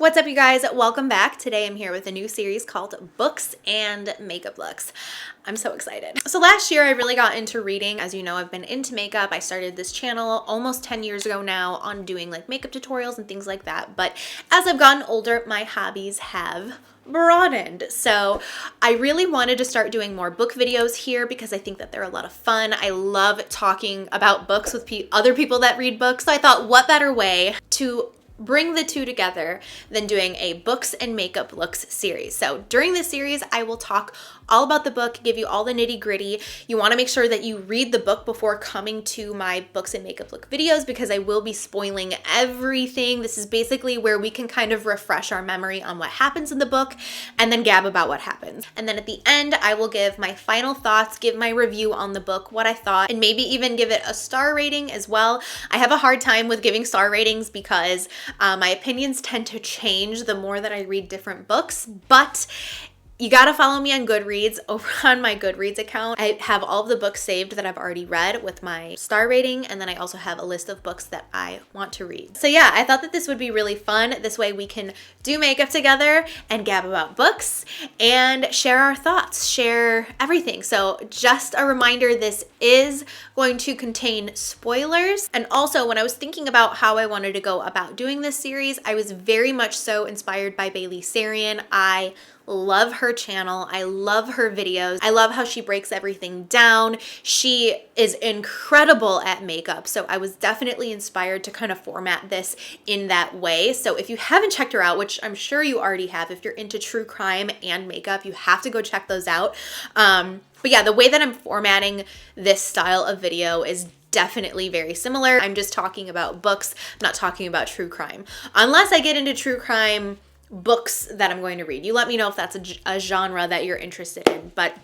What's up, you guys? Welcome back. Today I'm here with a new series called Books and Makeup Looks. I'm so excited. So last year I really got into reading. As you know, I've been into makeup. I started this channel almost 10 years ago now on doing like makeup tutorials and things like that. But as I've gotten older, my hobbies have broadened. So I really wanted to start doing more book videos here because I think that they're a lot of fun. I love talking about books with other people that read books. So I thought, what better way to bring the two together than doing a books and makeup looks series. So during this series, I will talk all about the book, give you all the nitty gritty. You want to make sure that you read the book before coming to my books and makeup look videos because I will be spoiling everything. This is basically where we can kind of refresh our memory on what happens in the book and then gab about what happens. And then at the end, I will give my final thoughts, give my review on the book, what I thought, and maybe even give it a star rating as well. I have a hard time with giving star ratings because my opinions tend to change the more that I read different books, but you gotta follow me on GoodReads. Over on my GoodReads account, I have all of the books saved that I've already read with my star rating, and then I also have a list of books that I want to read. So yeah, I thought that this would be really fun. This way we can do makeup together and gab about books and share our thoughts, share everything. So just a reminder, this is going to contain spoilers. And also, when I was thinking about how I wanted to go about doing this series, I was very much so inspired by Bailey Sarian. I love her channel. I love her videos. I love how she breaks everything down. She is incredible at makeup. So I was definitely inspired to kind of format this in that way. So if you haven't checked her out, which I'm sure you already have, if you're into true crime and makeup, you have to go check those out. But yeah, the way that I'm formatting this style of video is definitely very similar. I'm just talking about books, I'm not talking about true crime. Unless I get into true crime books that I'm going to read. You let me know if that's a genre that you're interested in. But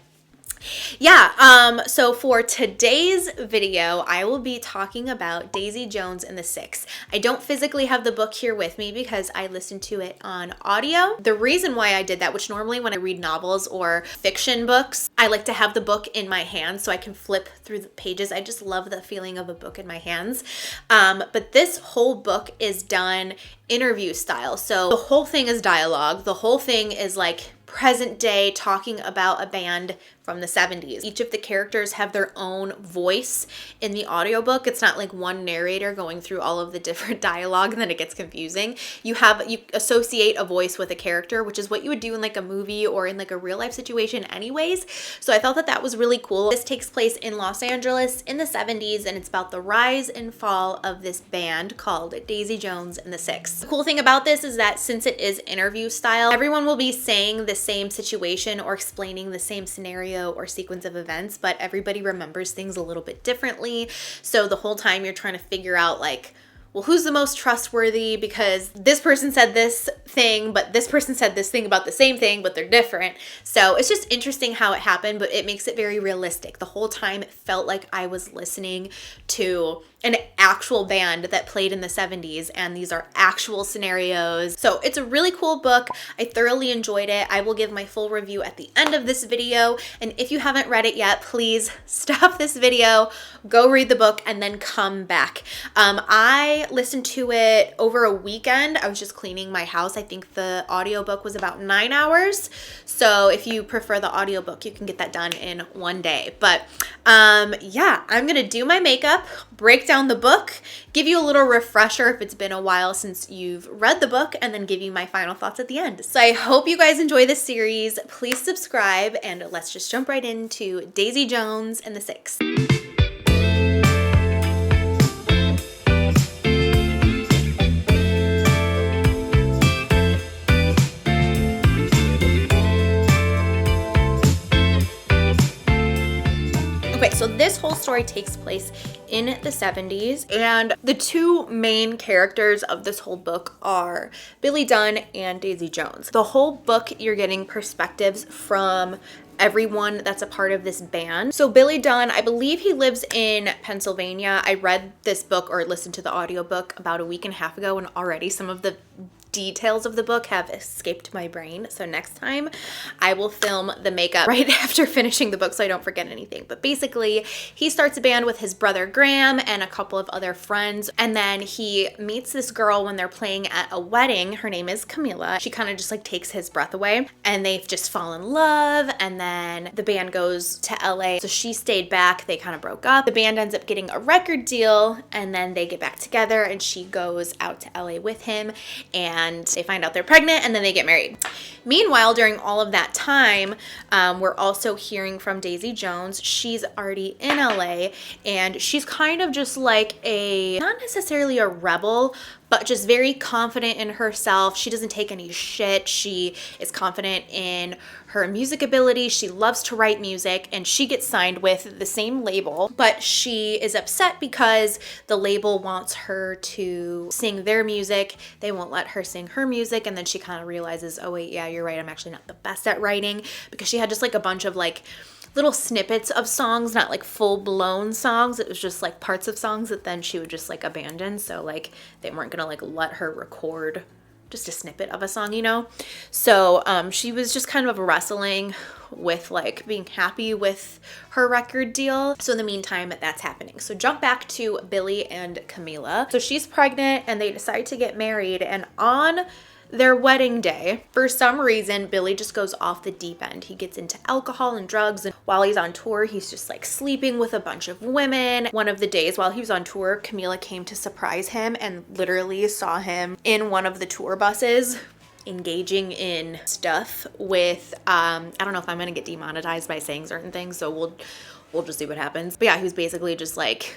yeah, so for today's video, I will be talking about Daisy Jones and the Six. I don't physically have the book here with me because I listened to it on audio. The reason why I did that, which normally when I read novels or fiction books, I like to have the book in my hands so I can flip through the pages. I just love the feeling of a book in my hands. But this whole book is done interview style. So the whole thing is dialogue. The whole thing is like present day talking about a band from the 70s. Each of the characters have their own voice in the audiobook. It's not like one narrator going through all of the different dialogue and then it gets confusing. You associate a voice with a character, which is what you would do in like a movie or in like a real life situation anyways. So I thought that that was really cool. This takes place in Los Angeles in the 70s and it's about the rise and fall of this band called Daisy Jones and the Six. The cool thing about this is that since it is interview style, everyone will be saying the same situation or explaining the same scenario or sequence of events, but everybody remembers things a little bit differently. So the whole time you're trying to figure out like, well, who's the most trustworthy because this person said this thing, but this person said this thing about the same thing, but they're different. So it's just interesting how it happened, but it makes it very realistic. The whole time it felt like I was listening to an actual band that played in the 70s, and these are actual scenarios. So it's a really cool book. I thoroughly enjoyed it. I will give my full review at the end of this video. And if you haven't read it yet, please stop this video, go read the book, and then come back. I listened to it over a weekend. I was just cleaning my house. I think the audiobook was about 9 hours. So if you prefer the audiobook, you can get that done in one day. But yeah, I'm gonna do my makeup, break down the book, give you a little refresher if it's been a while since you've read the book, and then give you my final thoughts at the end. So I hope you guys enjoy this series. Please subscribe, and let's just jump right into Daisy Jones and the Six. Okay, so this whole story takes place in the 70s, and the two main characters of this whole book are Billy Dunn and Daisy Jones. The whole book, you're getting perspectives from everyone that's a part of this band. So Billy Dunn, I believe he lives in Pennsylvania. I read this book or listened to the audiobook about a week and a half ago, and already some of the details of the book have escaped my brain. So next time I will film the makeup right after finishing the book so I don't forget anything. But basically, he starts a band with his brother Graham and a couple of other friends. And then he meets this girl when they're playing at a wedding. Her name is Camila. She kind of just like takes his breath away, and they just fall in love. And then the band goes to LA. So she stayed back. They kind of broke up. The band ends up getting a record deal, and then they get back together, and she goes out to LA with him, and they find out they're pregnant, and then they get married. Meanwhile, during all of that time, we're also hearing from Daisy Jones. She's already in LA, and she's kind of just like not necessarily a rebel, but just very confident in herself. She doesn't take any shit. She is confident in her music ability. She loves to write music, and she gets signed with the same label, but she is upset because the label wants her to sing their music. They won't let her sing her music, and then she kind of realizes, oh wait, yeah, you're right, I'm actually not the best at writing, because she had just like a bunch of like little snippets of songs, not like full-blown songs. It was just like parts of songs that then she would just like abandon. So like they weren't gonna like let her record just a snippet of a song, you know? So she was just kind of wrestling with like being happy with her record deal. So in the meantime, that's happening. So jump back to Billy and Camila. So she's pregnant, and they decide to get married, and on their wedding day, for some reason, Billy just goes off the deep end. He gets into alcohol and drugs, and while he's on tour, he's just like sleeping with a bunch of women. One of the days while he was on tour, Camila came to surprise him and literally saw him in one of the tour buses engaging in stuff with, I don't know if I'm gonna get demonetized by saying certain things, so we'll just see what happens. But yeah, he was basically just like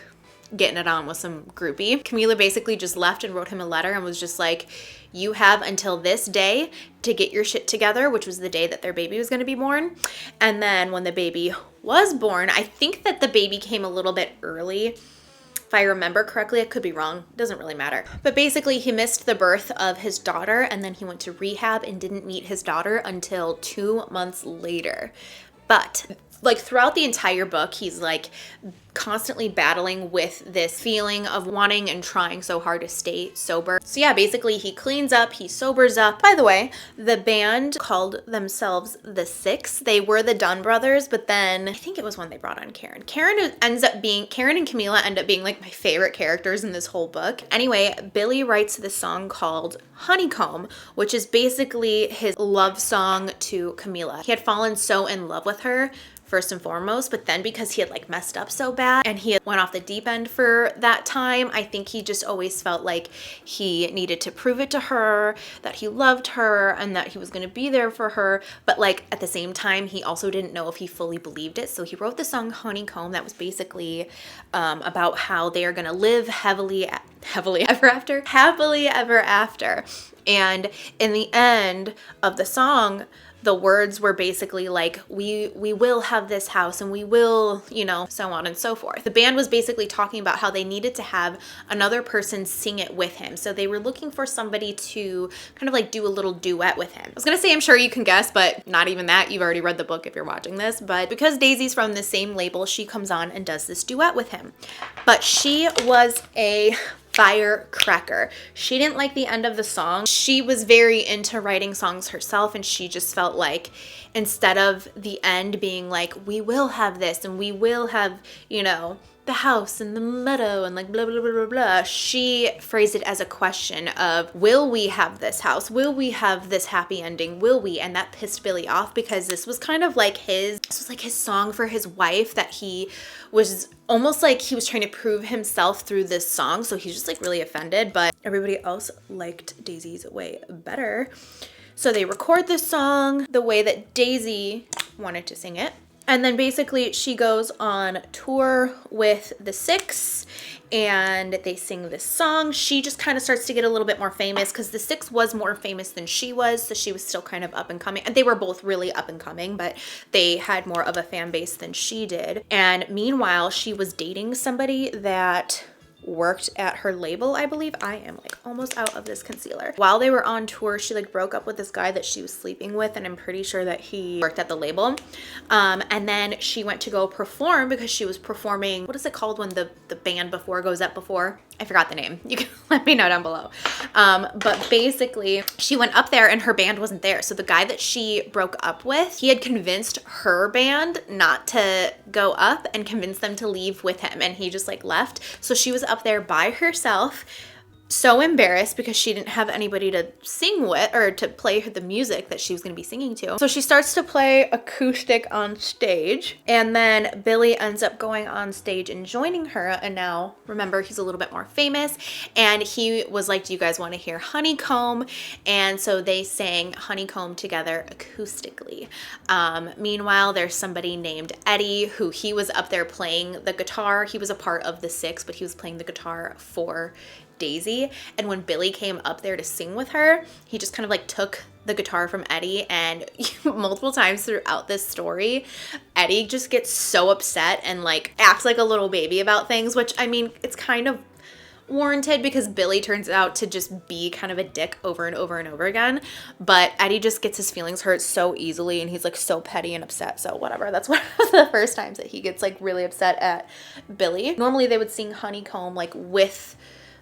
getting it on with some groupie. Camila basically just left and wrote him a letter and was just like, you have until this day to get your shit together, which was the day that their baby was going to be born. And then when the baby was born, I think that the baby came a little bit early. If I remember correctly, I could be wrong. It doesn't really matter. But basically, he missed the birth of his daughter, and then he went to rehab and didn't meet his daughter until 2 months later. But like throughout the entire book, he's like constantly battling with this feeling of wanting and trying so hard to stay sober. So yeah, basically he cleans up, he sobers up. By the way, the band called themselves the Six. They were the Dunn brothers, but then I think it was when they brought on Karen. Karen and Camila end up being like my favorite characters in this whole book. Anyway, Billy writes this song called Honeycomb, which is basically his love song to Camila. He had fallen so in love with her, first and foremost, but then because he had like messed up so bad and he had went off the deep end for that time, I think he just always felt like he needed to prove it to her that he loved her and that he was going to be there for her. But like at the same time, he also didn't know if he fully believed it. So he wrote the song Honeycomb that was basically about how they are going to live happily ever after. And in the end of the song, the words were basically like, we will have this house and we will, you know, so on and so forth. The band was basically talking about how they needed to have another person sing it with him. So they were looking for somebody to kind of like do a little duet with him. I was gonna say, I'm sure you can guess, but not even that. You've already read the book if you're watching this. But because Daisy's from the same label, she comes on and does this duet with him. But she was a firecracker. She didn't like the end of the song. She was very into writing songs herself, and she just felt like instead of the end being like, we will have this and we will have, you know, the house and the meadow and like blah, blah, blah, blah, blah. She phrased it as a question of, will we have this house? Will we have this happy ending? Will we? And that pissed Billy off because this was kind of like his song for his wife, that he was almost like he was trying to prove himself through this song. So he's just like really offended, but everybody else liked Daisy's way better. So they record this song the way that Daisy wanted to sing it. And then basically she goes on tour with the Six and they sing this song. She just kind of starts to get a little bit more famous because the Six was more famous than she was. So she was still kind of up and coming. And they were both really up and coming, but they had more of a fan base than she did. And meanwhile, she was dating somebody that worked at her label, I believe. I am like almost out of this concealer. While they were on tour, she like broke up with this guy that she was sleeping with, and I'm pretty sure that he worked at the label. And then she went to go perform because she was performing, what is it called when the band before goes up before? I forgot the name. You can let me know down below. But basically, she went up there and her band wasn't there. So the guy that she broke up with, he had convinced her band not to go up and convinced them to leave with him. And he just like left. So she was up there by herself, so embarrassed because she didn't have anybody to sing with or to play her the music that she was going to be singing to. So she starts to play acoustic on stage, and then Billy ends up going on stage and joining her. And now remember, he's a little bit more famous, and he was like, do you guys want to hear Honeycomb? And so they sang Honeycomb together acoustically. Meanwhile, there's somebody named Eddie who he was up there playing the guitar. He was a part of the Six, but he was playing the guitar for Daisy. And when Billy came up there to sing with her, he just kind of like took the guitar from Eddie, and multiple times throughout this story, Eddie just gets so upset and like acts like a little baby about things, which I mean, it's kind of warranted because Billy turns out to just be kind of a dick over and over and over again, but Eddie just gets his feelings hurt so easily, and he's like so petty and upset. So whatever, that's one of the first times that he gets like really upset at Billy. Normally they would sing Honeycomb like with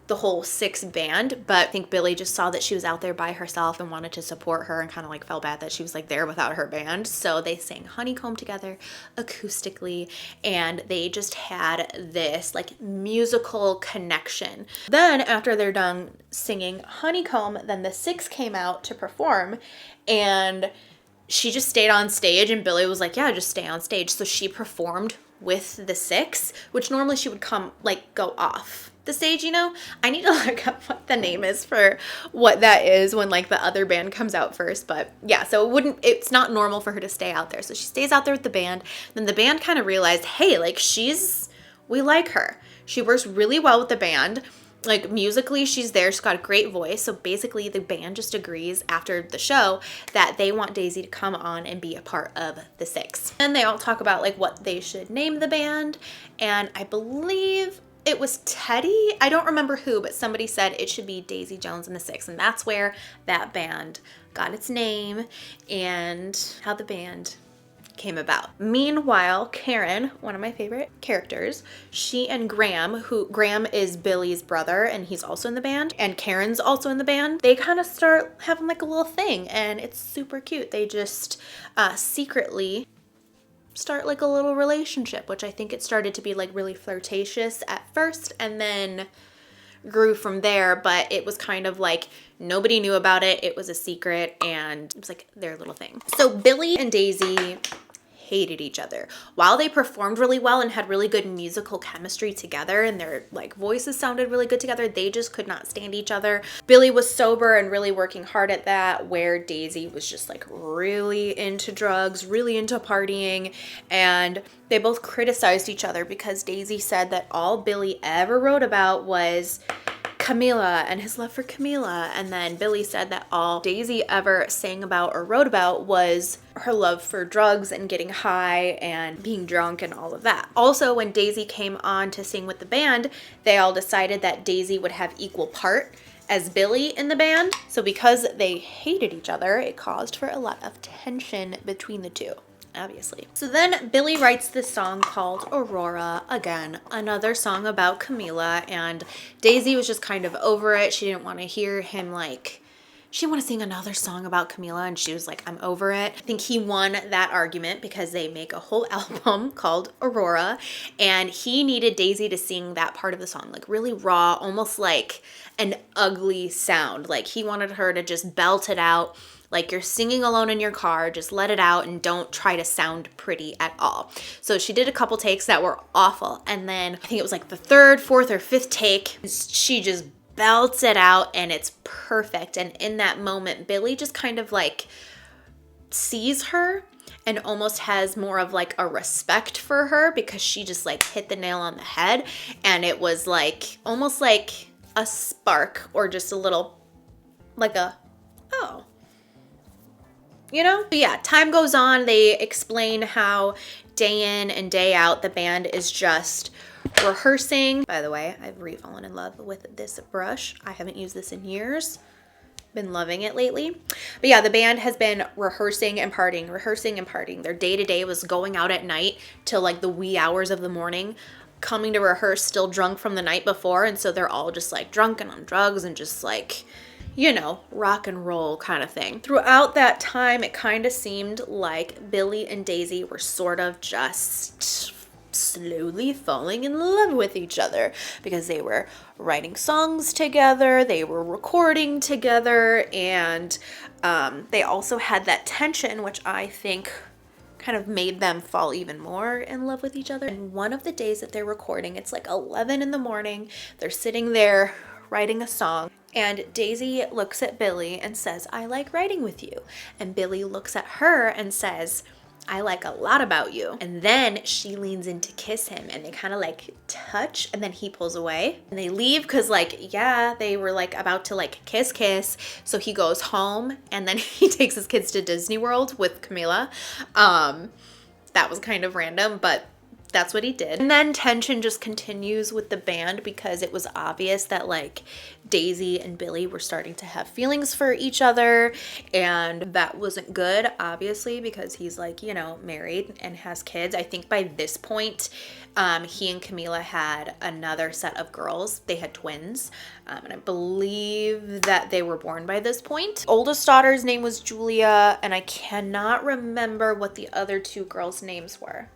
the whole Six band, but I think Billy just saw that she was out there by herself and wanted to support her and kind of like felt bad that she was like there without her band. So they sang Honeycomb together acoustically, and they just had this like musical connection. Then after they're done singing Honeycomb, then the Six came out to perform, and she just stayed on stage, and Billy was like, yeah, just stay on stage. So she performed with the Six, which normally she would come like go off the stage, you know. I need to look up what the name is for what that is when like the other band comes out first, but yeah, so it's not normal for her to stay out there. So she stays out there with the band. Then the band kind of realized, hey, like we like her. She works really well with the band. Like musically, she's there. She's got a great voice. So basically the band just agrees after the show that they want Daisy to come on and be a part of the Six. And they all talk about like what they should name the band. And I believe it was Teddy. I don't remember who, but somebody said it should be Daisy Jones and the Six. And that's where that band got its name and how the band came about. Meanwhile, Karen, one of my favorite characters, she and Graham is Billy's brother, and he's also in the band, and Karen's also in the band, they kind of start having like a little thing, and it's super cute. They just secretly start like a little relationship, which I think it started to be like really flirtatious at first and then grew from there, but it was kind of like nobody knew about it. It was a secret, and it was like their little thing. So Billy and Daisy hated each other. While they performed really well and had really good musical chemistry together, and their like voices sounded really good together, they just could not stand each other. Billy was sober and really working hard at that, where Daisy was just like really into drugs, really into partying, and they both criticized each other because Daisy said that all Billy ever wrote about was Camila and his love for Camila, and then Billy said that all Daisy ever sang about or wrote about was her love for drugs and getting high and being drunk and all of that. Also, when Daisy came on to sing with the band, they all decided that Daisy would have equal part as Billy in the band. So because they hated each other, it caused for a lot of tension between the two, obviously. So then Billy writes this song called Aurora, again, another song about Camila, and Daisy was just kind of over it. She didn't want to hear him she didn't want to sing another song about Camila, and she was like, I'm over it. I think he won that argument because they make a whole album called Aurora, and he needed Daisy to sing that part of the song, like really raw, almost like an ugly sound. Like he wanted her to just belt it out. Like you're singing alone in your car, just let it out and don't try to sound pretty at all. So she did a couple takes that were awful. And then I think it was like the third, fourth, or fifth take, she just belts it out and it's perfect. And in that moment, Billy just kind of like sees her and almost has more of like a respect for her because she just like hit the nail on the head. And it was like almost like a spark or just a little like a, oh. You know? But yeah, time goes on. They explain how day in and day out the band is just rehearsing. By the way, I've fallen in love with this brush. I haven't used this in years. Been loving it lately. But yeah, the band has been rehearsing and partying, rehearsing and partying. Their day-to-day was going out at night till like the wee hours of the morning. coming to rehearse still drunk from the night before, and so they're all just like drunk and on drugs and just like, you know, rock and roll kind of thing. Throughout that time, it kind of seemed like Billy and Daisy were sort of just slowly falling in love with each other because they were writing songs together, they were recording together, and they also had that tension, which I think kind of made them fall even more in love with each other. And one of the days that they're recording, it's like 11 in the morning, they're sitting there writing a song, and Daisy looks at Billy and says, "I like writing with you." And Billy looks at her and says, "I like a lot about you." And then she leans in to kiss him, and they kind of like touch, and then he pulls away and they leave because like, yeah, they were like about to like kiss. So he goes home, and then he takes his kids to Disney World with Camila. That was kind of random, but that's what he did. And then tension just continues with the band because it was obvious that like Daisy and Billy were starting to have feelings for each other, and that wasn't good, obviously, because he's like, you know, married and has kids. I think by this point, he and Camila had another set of girls. They had twins, and I believe that they were born by this point. Oldest daughter's name was Julia, and I cannot remember what the other two girls' names were,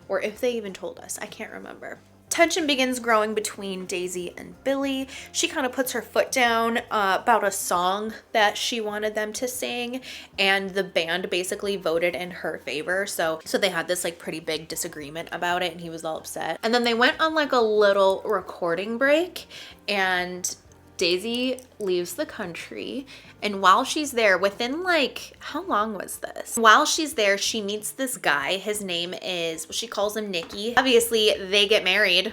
or if they even told us. I can't remember. Tension begins growing between Daisy and Billy. She kind of puts her foot down about a song that she wanted them to sing, and the band basically voted in her favor. So they had this like pretty big disagreement about it, and he was all upset. And then they went on like a little recording break, and Daisy leaves the country, and while she's there, within like, how long was this? While she's there, she meets this guy. His name is, she calls him Nicky. Obviously, they get married.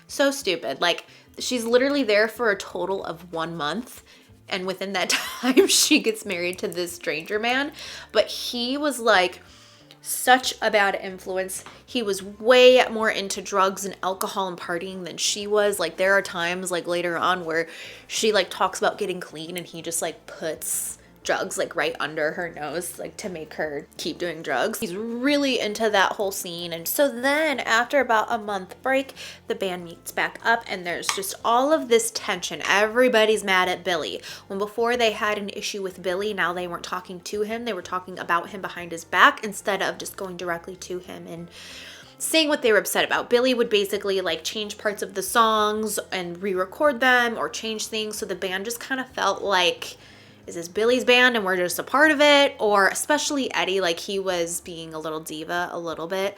So stupid. Like, she's literally there for a total of 1 month, and within that time, she gets married to this stranger man. But he was like such a bad influence. He was way more into drugs and alcohol and partying than she was. Like, there are times like later on where she like talks about getting clean, and he just like puts drugs like right under her nose, like to make her keep doing drugs. He's really into that whole scene. And so then after about a month break, the band meets back up, and there's just all of this tension. Everybody's mad at Billy. When before they had an issue with Billy, now they weren't talking to him, they were talking about him behind his back instead of just going directly to him and saying what they were upset about. Billy would basically like change parts of the songs and re-record them or change things. So the band just kind of felt like, is this Billy's band and we're just a part of it? Or especially Eddie, like he was being a little diva a little bit.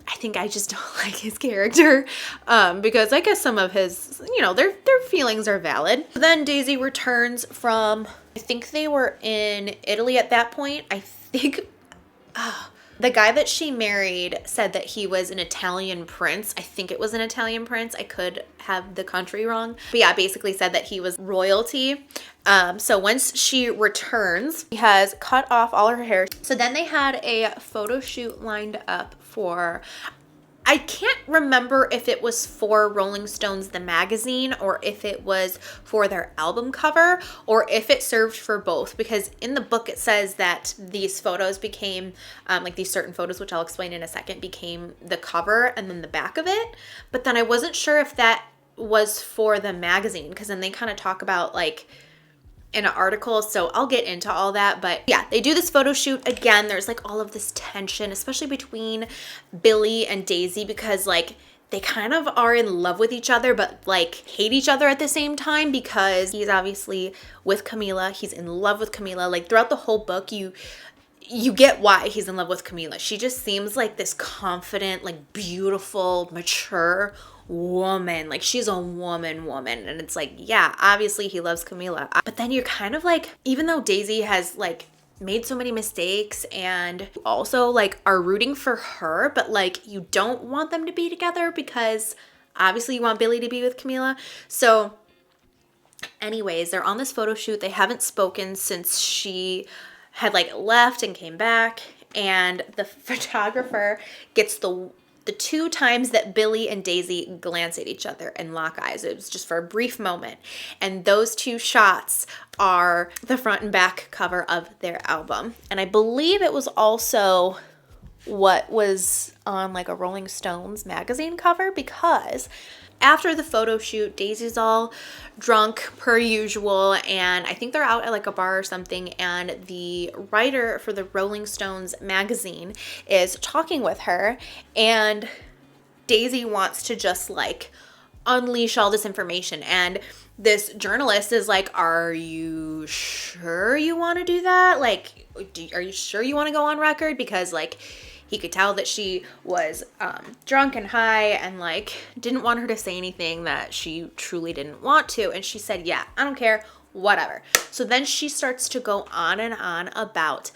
I think I just don't like his character because I guess some of his, you know, their feelings are valid. Then Daisy returns from, I think they were in Italy at that point. I think, the guy that she married said that he was an Italian prince. I think it was an Italian prince. I could have the country wrong. But yeah, basically said that he was royalty. So once she returns, she has cut off all her hair. So then they had a photo shoot lined up for, I can't remember if it was for Rolling Stones, the magazine, or if it was for their album cover, or if it served for both, because in the book it says that these photos became, like these certain photos, which I'll explain in a second, became the cover and then the back of it. But then I wasn't sure if that was for the magazine, because then they kind of talk about like in an article, so I'll get into all that. But yeah, they do this photo shoot again. There's like all of this tension, especially between Billy and Daisy, because like they kind of are in love with each other but like hate each other at the same time, because he's obviously with Camila, he's in love with Camila. Like throughout the whole book, you get why he's in love with Camila. She just seems like this confident, like beautiful, mature woman. Like she's a woman, and it's like, yeah, obviously he loves Camila. But then you're kind of like, even though Daisy has like made so many mistakes and also like are rooting for her, but like you don't want them to be together because obviously you want Billy to be with Camila. So anyways, they're on this photo shoot. They haven't spoken since she had like left and came back, and the photographer gets the 2 times that Billy and Daisy glance at each other and lock eyes. It was just for a brief moment. And those 2 shots are the front and back cover of their album. And I believe it was also what was on like a Rolling Stones magazine cover, because after the photo shoot, Daisy's all drunk per usual, and I think they're out at like a bar or something, and the writer for the Rolling Stones magazine is talking with her, and Daisy wants to just like unleash all this information, and this journalist is like, are you sure you want to do that? Like, are you sure you want to go on record? Because like he could tell that she was drunk and high, and like didn't want her to say anything that she truly didn't want to. And she said, yeah, I don't care, whatever. So then she starts to go on and on about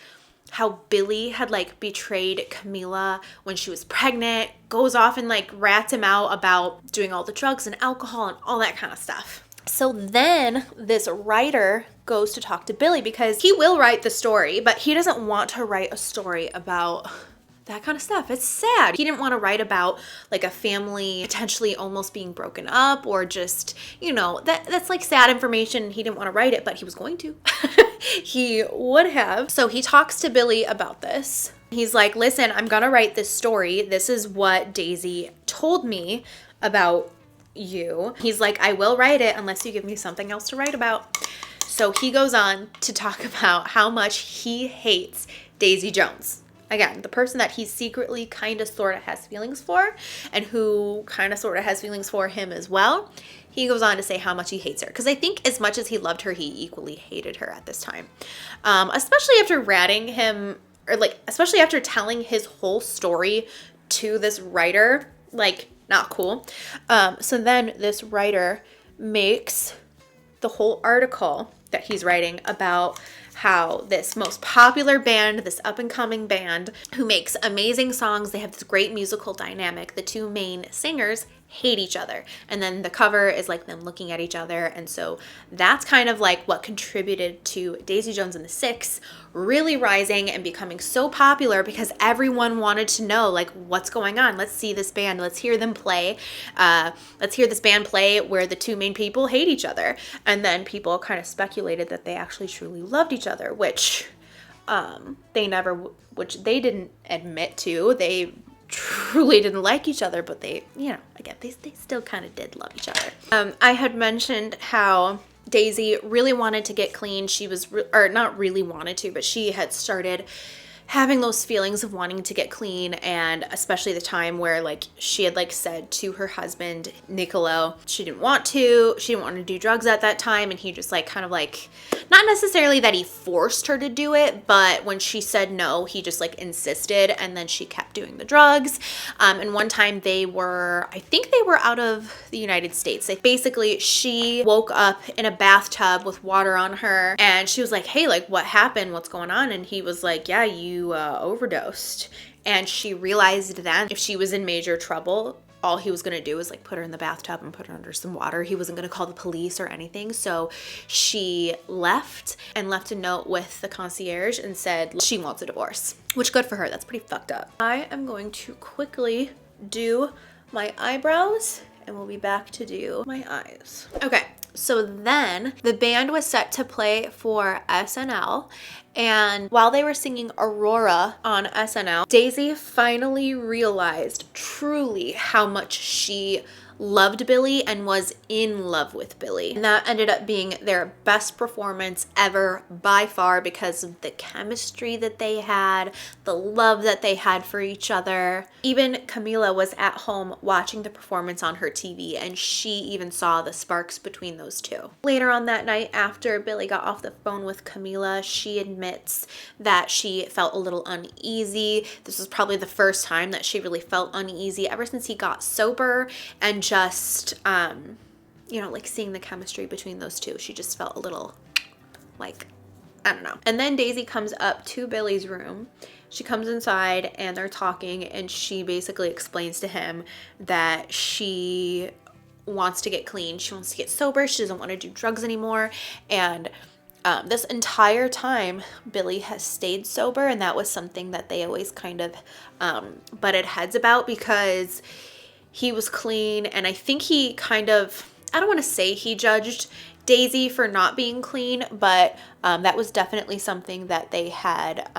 how Billy had like betrayed Camila when she was pregnant, goes off and like rats him out about doing all the drugs and alcohol and all that kind of stuff. So then this writer goes to talk to Billy, because he will write the story, but he doesn't want to write a story about that kind of stuff. It's sad. He didn't want to write about like a family potentially almost being broken up, or just, you know, that's like sad information. He didn't want to write it, but he was going to. He would have. So he talks to Billy about this. He's like, listen, I'm gonna write this story. This is what Daisy told me about you. He's like, I will write it unless you give me something else to write about. So he goes on to talk about how much he hates Daisy Jones. Again, the person that he secretly kind of sort of has feelings for, and who kind of sort of has feelings for him as well. He goes on to say how much he hates her, because I think as much as he loved her, he equally hated her at this time. Especially after ratting him, or like, especially after telling his whole story to this writer, like, not cool. So then this writer makes the whole article that he's writing about how this most popular band, this up-and-coming band who makes amazing songs, they have this great musical dynamic, the two main singers hate each other. And then the cover is like them looking at each other. And so that's kind of like what contributed to Daisy Jones and the Six really rising and becoming so popular, because everyone wanted to know like what's going on. Let's see this band. Let's hear them play. Let's hear this band play where the two main people hate each other. And then people kind of speculated that they actually truly loved each other, which they didn't admit to. They truly didn't like each other, but they, you know, again, they still kind of did love each other. I had mentioned how Daisy really wanted to get clean. She was, or not really wanted to, but she had started having those feelings of wanting to get clean, and especially the time where like she had like said to her husband Niccolo she didn't want to do drugs at that time, and he just like kind of like, not necessarily that he forced her to do it, but when she said no, he just like insisted, and then she kept doing the drugs. And one time I think they were out of the United States. Basically, she woke up in a bathtub with water on her, and she was like, hey, like what happened? What's going on? And he was like, yeah, you overdosed. And she realized then if she was in major trouble, all he was going to do was like put her in the bathtub and put her under some water. He wasn't going to call the police or anything. So she left and left a note with the concierge and said she wants a divorce, which good for her. That's pretty fucked up. I am going to quickly do my eyebrows, and we'll be back to do my eyes. Okay. So then the band was set to play for SNL, and while they were singing Aurora on SNL, Daisy finally realized truly how much she loved Billy and was in love with Billy. And that ended up being their best performance ever by far, because of the chemistry that they had, the love that they had for each other. Even Camila was at home watching the performance on her TV, and she even saw the sparks between those two. Later on that night, after Billy got off the phone with Camila, she admits that she felt a little uneasy. This was probably the first time that she really felt uneasy ever since he got sober, and just, you know, like seeing the chemistry between those two. She just felt a little like, I don't know. And then Daisy comes up to Billy's room. She comes inside and they're talking, and she basically explains to him that she wants to get clean. She wants to get sober. She doesn't want to do drugs anymore. And this entire time, Billy has stayed sober, and that was something that they always kind of butted heads about, because he was clean, and I think he kind of, I don't want to say he judged Daisy for not being clean, but that was definitely something that they had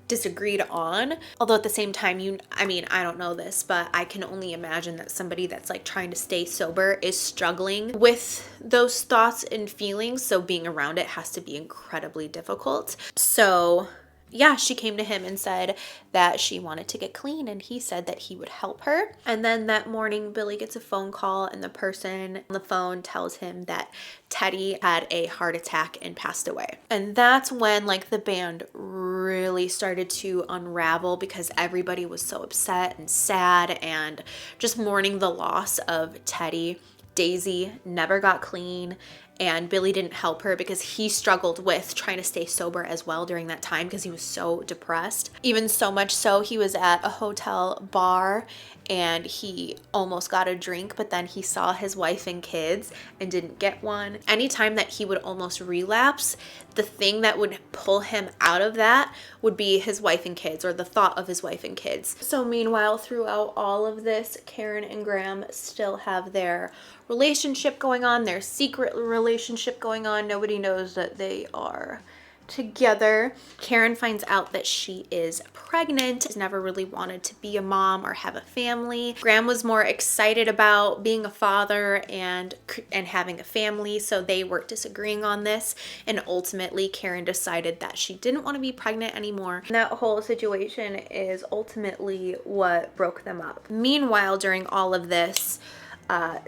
disagreed on. Although at the same time, I mean, I don't know this, but I can only imagine that somebody that's like trying to stay sober is struggling with those thoughts and feelings. So being around it has to be incredibly difficult. So yeah, she came to him and said that she wanted to get clean, and he said that he would help her. And then that morning, Billy gets a phone call, and the person on the phone tells him that Teddy had a heart attack and passed away. And that's when like the band really started to unravel, because everybody was so upset and sad and just mourning the loss of Teddy. Daisy never got clean, and Billy didn't help her because he struggled with trying to stay sober as well during that time because he was so depressed. Even so much so, he was at a hotel bar and he almost got a drink, but then he saw his wife and kids and didn't get one. Anytime that he would almost relapse, the thing that would pull him out of that would be his wife and kids, or the thought of his wife and kids. So meanwhile, throughout all of this, Karen and Graham still have their relationship going on, their secret relationship going on. Nobody knows that they are together. Karen finds out that she is pregnant. She's never really wanted to be a mom or have a family. Graham was more excited about being a father and having a family, so they were disagreeing on this, and ultimately Karen decided that she didn't want to be pregnant anymore. And that whole situation is ultimately what broke them up. Meanwhile, during all of this,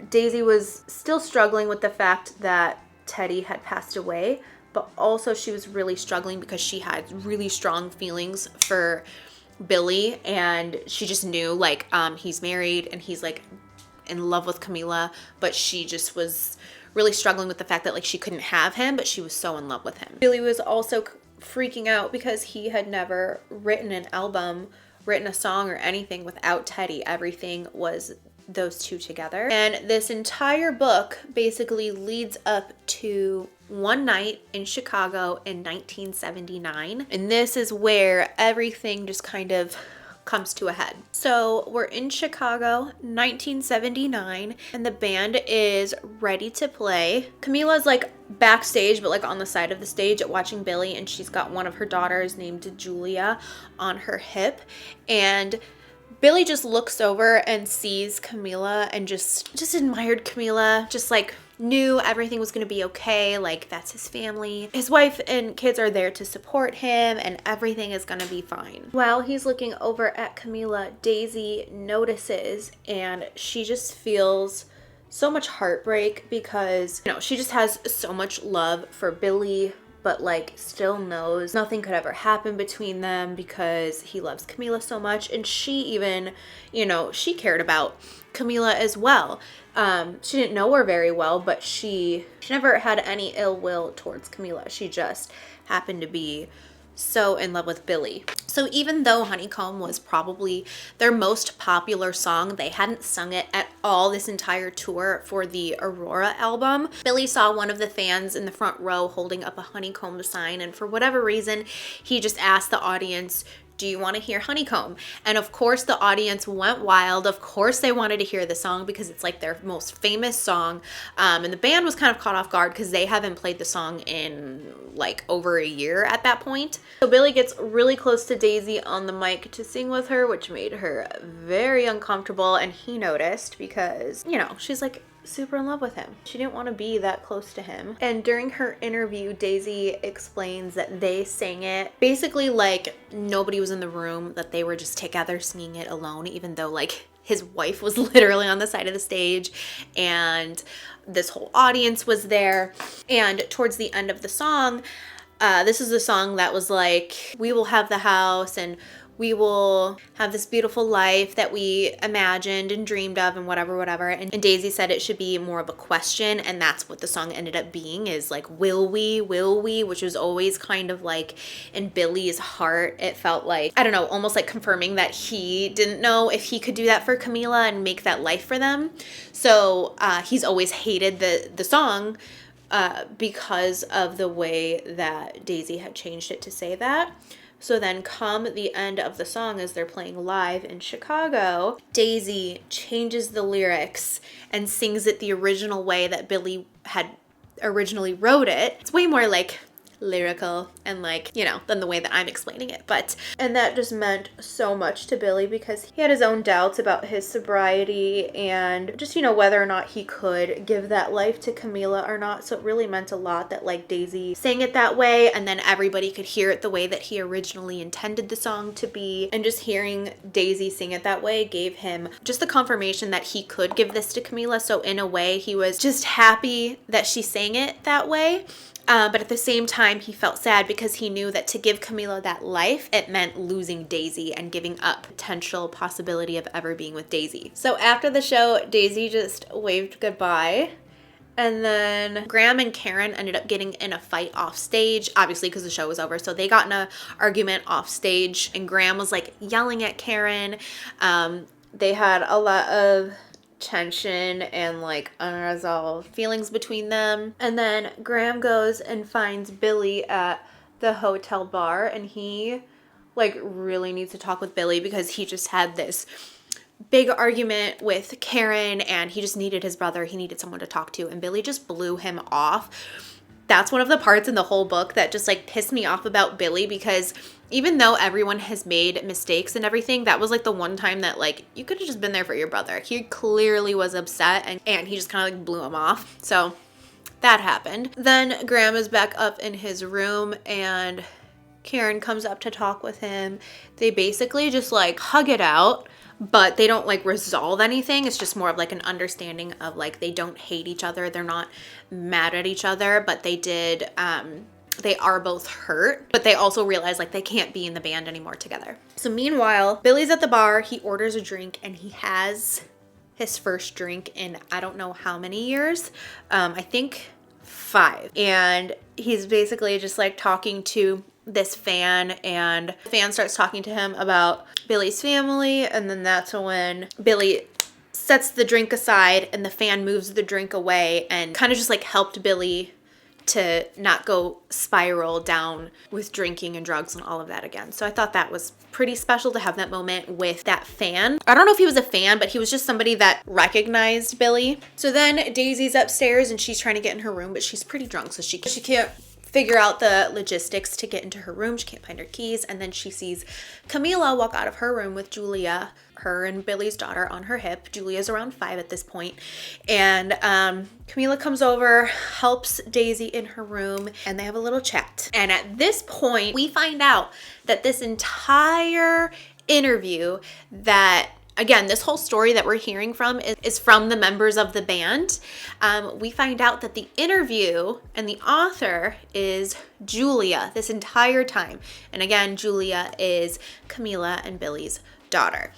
Daisy was still struggling with the fact that Teddy had passed away, but also she was really struggling because she had really strong feelings for Billy, and she just knew like he's married and he's like in love with Camila, but she just was really struggling with the fact that like she couldn't have him, but she was so in love with him. Billy was also freaking out because he had never written an album, written a song or anything without Teddy. Everything was those two together. And this entire book basically leads up to one night in Chicago in 1979. And this is where everything just kind of comes to a head. So we're in Chicago, 1979, and the band is ready to play. Camila's like backstage, but like on the side of the stage watching Billy, and she's got one of her daughters named Julia on her hip. And Billy just looks over and sees Camila and just admired Camila, just like knew everything was going to be okay. Like, that's his family. His wife and kids are there to support him, and everything is going to be fine. While he's looking over at Camila, Daisy notices, and she just feels so much heartbreak because, you know, she just has so much love for Billy, but like still knows nothing could ever happen between them because he loves Camila so much. And she even, you know, she cared about Camila as well. She didn't know her very well, but she never had any ill will towards Camila. She just happened to be so in love with Billy. So even though Honeycomb was probably their most popular song, they hadn't sung it at all this entire tour for the Aurora album. Billy saw one of the fans in the front row holding up a Honeycomb sign, and for whatever reason, he just asked the audience, "Do you want to hear Honeycomb?" And of course the audience went wild. Of course they wanted to hear the song because it's like their most famous song. And the band was kind of caught off guard because they haven't played the song in like over a year at that point. So Billy gets really close to Daisy on the mic to sing with her, which made her very uncomfortable, and he noticed because, you know, she's like super in love with him. She didn't want to be that close to him. And during her interview, Daisy explains that they sang it basically like nobody was in the room, that they were just together singing it alone, even though like his wife was literally on the side of the stage and this whole audience was there. And towards the end of the song, this is the song that was like, we will have the house and we will have this beautiful life that we imagined and dreamed of and whatever. And Daisy said it should be more of a question, and that's what the song ended up being, is like, will we, which was always kind of like in Billy's heart. It felt like, I don't know, almost like confirming that he didn't know if he could do that for Camila and make that life for them. So he's always hated the song because of the way that Daisy had changed it to say that. So then come the end of the song, as they're playing live in Chicago, Daisy changes the lyrics and sings it the original way that Billy had originally wrote it. It's way more like lyrical and like, you know, than the way that I'm explaining it. And that just meant so much to Billy because he had his own doubts about his sobriety and just, you know, whether or not he could give that life to Camila or not. So it really meant a lot that like Daisy sang it that way, and then everybody could hear it the way that he originally intended the song to be. And just hearing Daisy sing it that way gave him just the confirmation that he could give this to Camila. So in a way, he was just happy that she sang it that way. But at the same time, he felt sad because he knew that to give Camila that life, it meant losing Daisy and giving up potential possibility of ever being with Daisy. So after the show, Daisy just waved goodbye. And then Graham and Karen ended up getting in a fight off stage, obviously because the show was over. So they got in an argument off stage, and Graham was like yelling at Karen. They had a lot of tension and like unresolved feelings between them. And then Graham goes and finds Billy at the hotel bar, and he like really needs to talk with Billy because he just had this big argument with Karen and he just needed his brother. He needed someone to talk to, and Billy just blew him off. That's one of the parts in the whole book that just like pissed me off about Billy, because even though everyone has made mistakes and everything, that was like the one time that like you could have just been there for your brother. He clearly was upset, and he just kind of like blew him off. So that happened. Then Graham is back up in his room and Karen comes up to talk with him. They basically just like hug it out, but they don't like resolve anything. It's just more of like an understanding of like they don't hate each other. They're not mad at each other, but they are both hurt, but they also realize like they can't be in the band anymore together. So meanwhile, Billy's at the bar. He orders a drink and he has his first drink in I don't know how many years. I think 5. And he's basically just like talking to this fan, and the fan starts talking to him about Billy's family, and then that's when Billy sets the drink aside and the fan moves the drink away and kind of just like helped Billy to not go spiral down with drinking and drugs and all of that again. So I thought that was pretty special to have that moment with that fan. I don't know if he was a fan, but he was just somebody that recognized Billy. So then Daisy's upstairs and she's trying to get in her room, but she's pretty drunk, so she can't figure out the logistics to get into her room. She can't find her keys. And then she sees Camila walk out of her room with Julia, her and Billy's daughter, on her hip. Julia's around 5 at this point. And Camila comes over, helps Daisy in her room, and they have a little chat. And at this point, we find out that this entire interview that again, this whole story that we're hearing from is from the members of the band. We find out that the interview and the author is Julia this entire time. And again, Julia is Camila and Billy's daughter.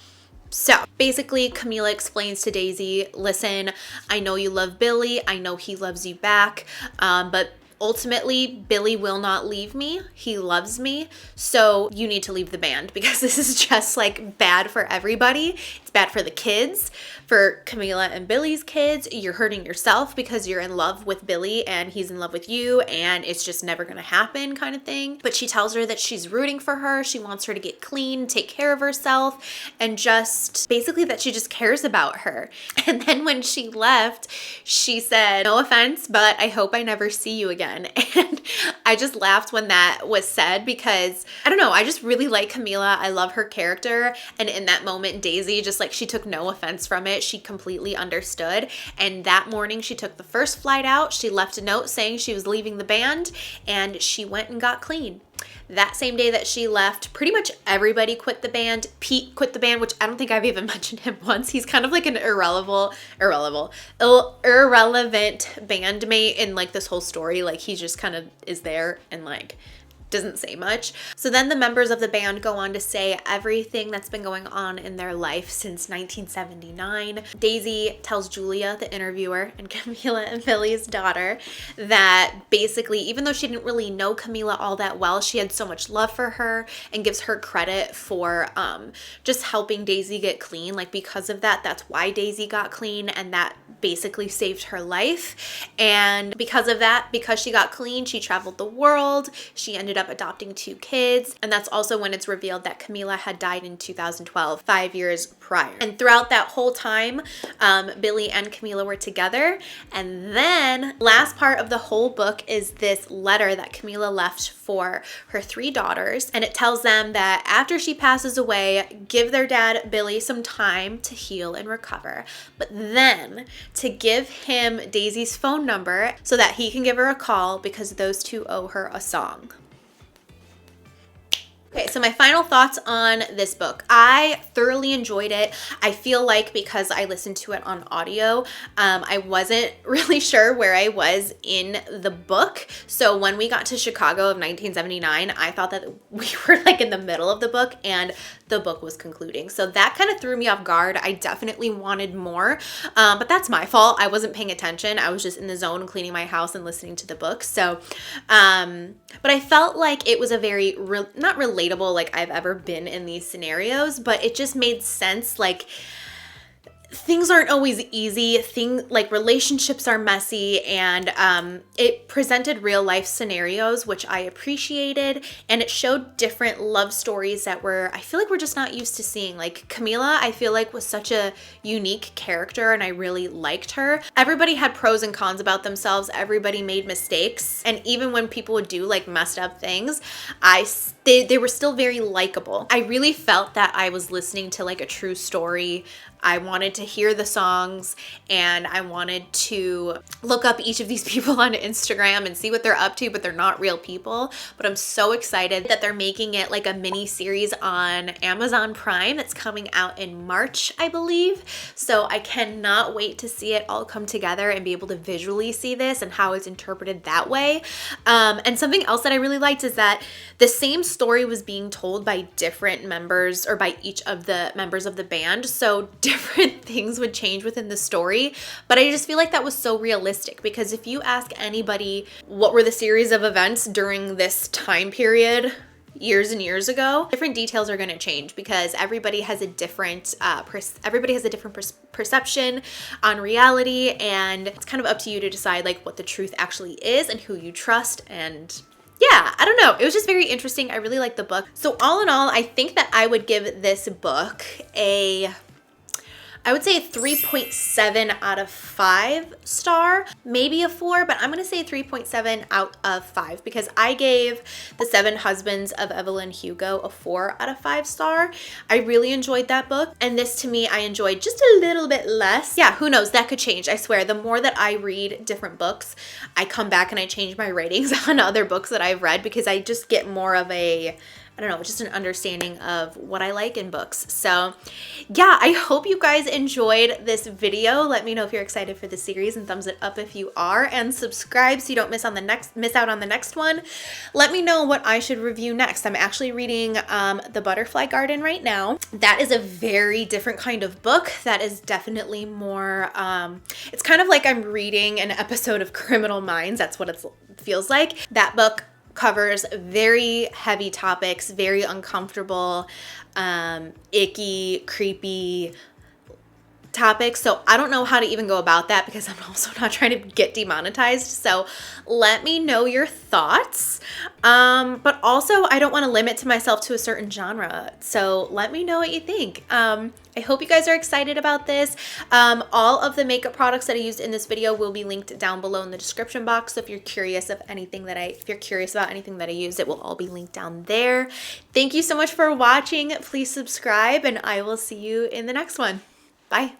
So basically, Camila explains to Daisy, listen, I know you love Billy. I know he loves you back. But ultimately, Billy will not leave me. He loves me. So you need to leave the band because this is just like bad for everybody. It's bad for the kids, for Camila and Billy's kids. You're hurting yourself because you're in love with Billy and he's in love with you, and it's just never going to happen kind of thing. But she tells her that she's rooting for her. She wants her to get clean, take care of herself, and just basically that she just cares about her. And then when she left, she said, no offense, but I hope I never see you again. And I just laughed when that was said because I don't know, I just really like Camila. I love her character. And in that moment, Daisy just like, she took no offense from it. She completely understood. And that morning she took the first flight out. She left a note saying she was leaving the band, and she went and got clean. That same day that she left, pretty much everybody quit the band. Pete quit the band, which I don't think I've even mentioned him once. He's kind of like an irrelevant bandmate in like this whole story. Like he just kind of is there and like doesn't say much. So then the members of the band go on to say everything that's been going on in their life since 1979. Daisy tells Julia, the interviewer, and Camila and Billy's daughter that basically, even though she didn't really know Camila all that well, she had so much love for her and gives her credit for just helping Daisy get clean. Like because of that, that's why Daisy got clean, and that basically saved her life. And because of that, because she got clean, she traveled the world. She ended ended up adopting 2 kids. And that's also when it's revealed that Camila had died in 2012, 5 years prior. And throughout that whole time, Billy and Camila were together. And then last part of the whole book is this letter that Camila left for her 3 daughters. And it tells them that after she passes away, give their dad Billy some time to heal and recover. But then to give him Daisy's phone number so that he can give her a call because those two owe her a song. Okay, so my final thoughts on this book. I thoroughly enjoyed it. I feel like because I listened to it on audio, I wasn't really sure where I was in the book. So when we got to Chicago of 1979, I thought that we were like in the middle of the book and the book was concluding. So that kind of threw me off guard. I definitely wanted more, but that's my fault. I wasn't paying attention. I was just in the zone cleaning my house and listening to the book. So, but I felt like it was a very, not relatable like I've ever been in these scenarios, but it just made sense. Like, things aren't always easy. Like relationships are messy, and it presented real life scenarios, which I appreciated, and it showed different love stories that I feel like we're just not used to seeing. Like Camila, I feel like was such a unique character and I really liked her. Everybody had pros and cons about themselves. Everybody made mistakes. And even when people would do like messed up things, they were still very likable. I really felt that I was listening to like a true story. I wanted to hear the songs and I wanted to look up each of these people on Instagram and see what they're up to, but they're not real people. But I'm so excited that they're making it like a mini series on Amazon Prime that's coming out in March, I believe. So I cannot wait to see it all come together and be able to visually see this and how it's interpreted that way. And something else that I really liked is that the same story was being told by different members, or by each of the members of the band. So different things would change within the story, but I just feel like that was so realistic, because if you ask anybody what were the series of events during this time period years and years ago, different details are going to change because everybody has a different perception on reality, and it's kind of up to you to decide like what the truth actually is and who you trust. And yeah, I don't know. It was just very interesting. I really liked the book. So all in all, I think that I would give this book I would say a 3.7 out of 5 star, maybe a 4, but I'm going to say 3.7 out of 5 because I gave The 7 Husbands of Evelyn Hugo a 4 out of 5 star. I really enjoyed that book, and this to me I enjoyed just a little bit less. Yeah, who knows? That could change. I swear, the more that I read different books, I come back and I change my ratings on other books that I've read because I just get more of a, I don't know, just an understanding of what I like in books. So yeah, I hope you guys enjoyed this video. Let me know if you're excited for the series and thumbs it up if you are, and subscribe so you don't miss out on the next one. Let me know what I should review next. I'm actually reading The Butterfly Garden right now. That is a very different kind of book. That is definitely more, it's kind of like I'm reading an episode of Criminal Minds. That's what it feels like. That book covers very heavy topics, very uncomfortable, icky, creepy topics. So I don't know how to even go about that because I'm also not trying to get demonetized. So let me know your thoughts. But also I don't want to limit to myself to a certain genre. So let me know what you think. I hope you guys are excited about this. All of the makeup products that I used in this video will be linked down below in the description box. So if you're curious about anything that I used, it will all be linked down there. Thank you so much for watching. Please subscribe and I will see you in the next one. Bye.